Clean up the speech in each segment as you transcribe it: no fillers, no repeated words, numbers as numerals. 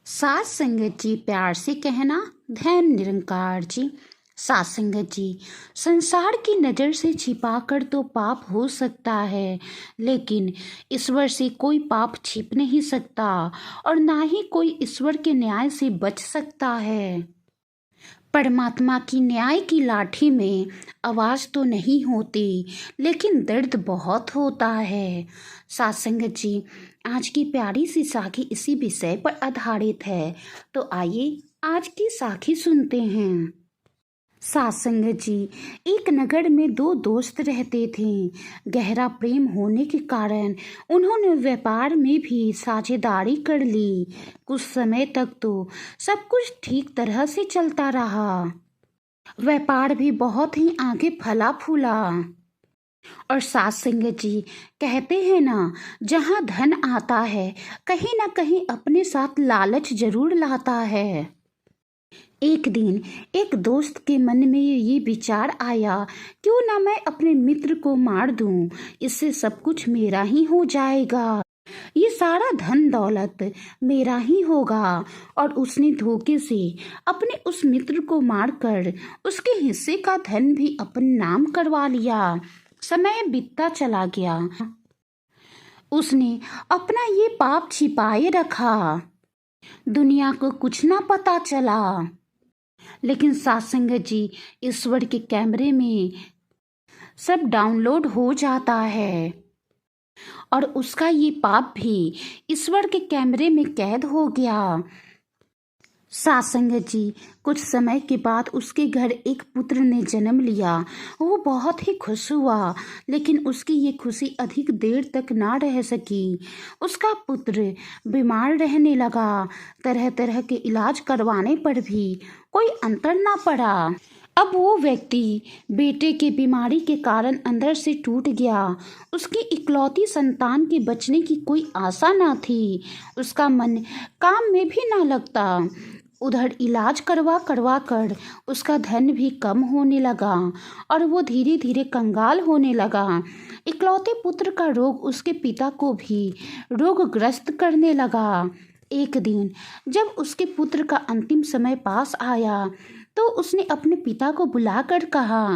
सात संगत जी प्यार से कहना धैर्य निरंकार जी। सात संगत जी, संसार की नज़र से छिपाकर तो पाप हो सकता है, लेकिन ईश्वर से कोई पाप छिप नहीं सकता और ना ही कोई ईश्वर के न्याय से बच सकता है। परमात्मा की न्याय की लाठी में आवाज़ तो नहीं होती, लेकिन दर्द बहुत होता है। सात संगत जी, आज की प्यारी सी साखी इसी विषय पर आधारित है, तो आइए आज की साखी सुनते हैं। सात संगत जी, एक नगर में दो दोस्त रहते थे। गहरा प्रेम होने के कारण उन्होंने व्यापार में भी साझेदारी कर ली। कुछ समय तक तो सब कुछ ठीक तरह से चलता रहा। व्यापार भी बहुत ही आगे फला फूला। और सात संगत जी, कहते हैं ना, जहाँ धन आता है कहीं ना कहीं अपने साथ लालच जरूर लाता है। एक दिन एक दोस्त के मन में ये विचार आया, क्यों ना मैं अपने मित्र को मार दूं, इससे सब कुछ मेरा ही हो जाएगा, ये सारा धन दौलत मेरा ही होगा। और उसने धोखे से अपने उस मित्र को मारकर उसके हिस्से का धन भी अपने नाम करवा लिया। समय बीतता चला गया, उसने अपना ये पाप छिपाए रखा, दुनिया को कुछ ना पता चला। लेकिन सात संगत जी, ईश्वर के कैमरे में सब डाउनलोड हो जाता है और उसका ये पाप भी ईश्वर के कैमरे में कैद हो गया। सात संगत जी, कुछ समय के बाद उसके घर एक पुत्र ने जन्म लिया। वो बहुत ही खुश हुआ, लेकिन उसकी ये खुशी अधिक देर तक ना रह सकी। उसका पुत्र बीमार रहने लगा। तरह तरह के इलाज करवाने पर भी कोई अंतर ना पड़ा। अब वो व्यक्ति बेटे के बीमारी के कारण अंदर से टूट गया। उसकी इकलौती संतान के बचने की कोई आशा ना थी। उसका मन काम में भी ना लगता। उधर इलाज करवा करवा कर उसका धन भी कम होने लगा और वो धीरे धीरे कंगाल होने लगा। इकलौते पुत्र का रोग उसके पिता को भी रोगग्रस्त करने लगा। एक दिन जब उसके पुत्र का अंतिम समय पास आया, तो उसने अपने पिता को बुलाकर कहा,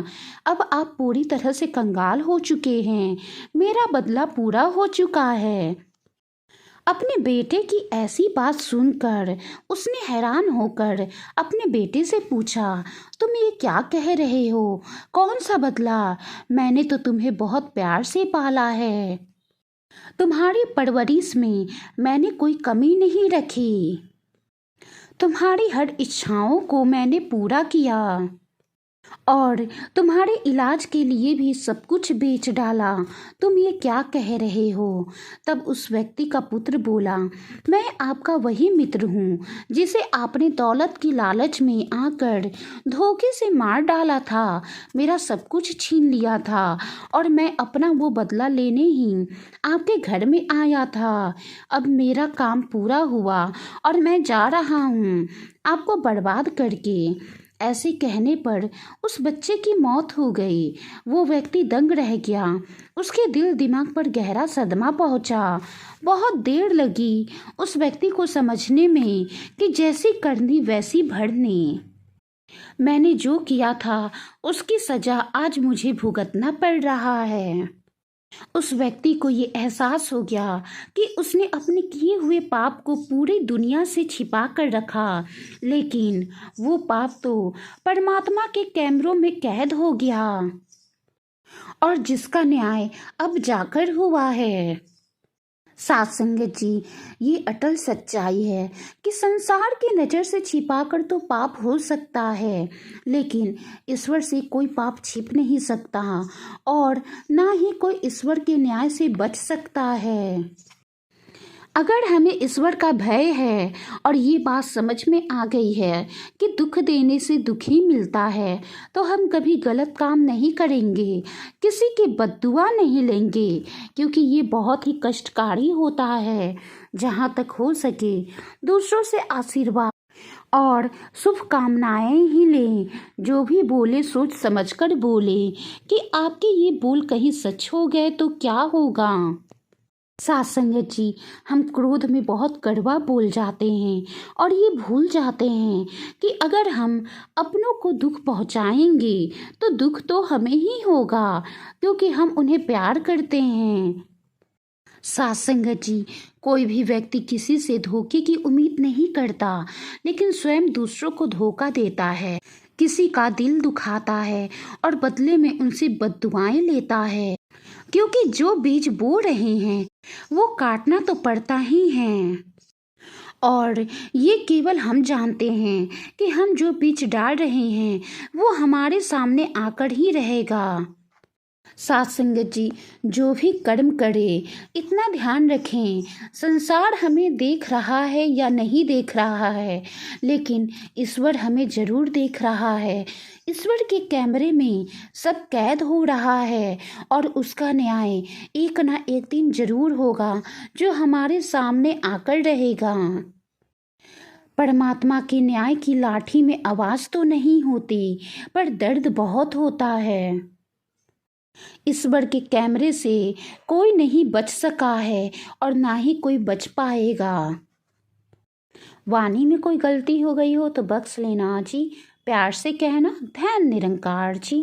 अब आप पूरी तरह से कंगाल हो चुके हैं, मेरा बदला पूरा हो चुका है। अपने बेटे की ऐसी बात सुनकर उसने हैरान होकर अपने बेटे से पूछा, तुम ये क्या कह रहे हो? कौन सा बदला? मैंने तो तुम्हें बहुत प्यार से पाला है। तुम्हारी परवरिश में मैंने कोई कमी नहीं रखी। तुम्हारी हर इच्छाओं को मैंने पूरा किया और तुम्हारे इलाज के लिए भी सब कुछ बेच डाला। तुम ये क्या कह रहे हो? तब उस व्यक्ति का पुत्र बोला, मैं आपका वही मित्र हूँ जिसे आपने दौलत की लालच में आकर धोखे से मार डाला था, मेरा सब कुछ छीन लिया था और मैं अपना वो बदला लेने ही आपके घर में आया था। अब मेरा काम पूरा हुआ और मैं जा रहा हूँ आपको बर्बाद करके। ऐसे कहने पर उस बच्चे की मौत हो गई। वो व्यक्ति दंग रह गया। उसके दिल दिमाग पर गहरा सदमा पहुंचा। बहुत देर लगी उस व्यक्ति को समझने में कि जैसी करनी वैसी भरनी। मैंने जो किया था उसकी सजा आज मुझे भुगतना पड़ रहा है। उस व्यक्ति को ये एहसास हो गया कि उसने अपने किए हुए पाप को पूरी दुनिया से छिपा कर रखा, लेकिन वो पाप तो परमात्मा के कैमरों में कैद हो गया और जिसका न्याय अब जाकर हुआ है। सात संगत जी, ये अटल सच्चाई है कि संसार की नज़र से छिपाकर तो पाप हो सकता है, लेकिन ईश्वर से कोई पाप छिप नहीं सकता और ना ही कोई ईश्वर के न्याय से बच सकता है। अगर हमें ईश्वर का भय है और ये बात समझ में आ गई है कि दुख देने से दुख ही मिलता है, तो हम कभी गलत काम नहीं करेंगे, किसी की बद्दुआ नहीं लेंगे, क्योंकि ये बहुत ही कष्टकारी होता है। जहाँ तक हो सके दूसरों से आशीर्वाद और शुभ कामनाएं ही लें। जो भी बोले सोच समझकर बोले कि आपके ये बोल कहीं सच हो गए तो क्या होगा। सासंगत जी, हम क्रोध में बहुत कड़वा बोल जाते हैं और ये भूल जाते हैं कि अगर हम अपनों को दुख पहुंचाएंगे तो दुख तो हमें ही होगा, क्योंकि हम उन्हें प्यार करते हैं। सासंगत जी, कोई भी व्यक्ति किसी से धोखे की उम्मीद नहीं करता, लेकिन स्वयं दूसरों को धोखा देता है, किसी का दिल दुखाता है और बदले में उनसे बद्दुआएं लेता है। क्योंकि जो बीज बो रहे हैं वो काटना तो पड़ता ही है, और ये केवल हम जानते हैं कि हम जो बीज डाल रहे हैं वो हमारे सामने आकर ही रहेगा। साथ संगत जी, जो भी कर्म करे इतना ध्यान रखें, संसार हमें देख रहा है या नहीं देख रहा है, लेकिन ईश्वर हमें जरूर देख रहा है। ईश्वर के कैमरे में सब कैद हो रहा है और उसका न्याय एक ना एक दिन जरूर होगा, जो हमारे सामने आकर रहेगा। परमात्मा के न्याय की लाठी में आवाज तो नहीं होती, पर दर्द बहुत होता है। ईश्वर के कैमरे से कोई नहीं बच सका है और ना ही कोई बच पाएगा। वाणी में कोई गलती हो गई हो तो बख्श लेना जी, प्यार से कहना, धैर्य निरंकार जी।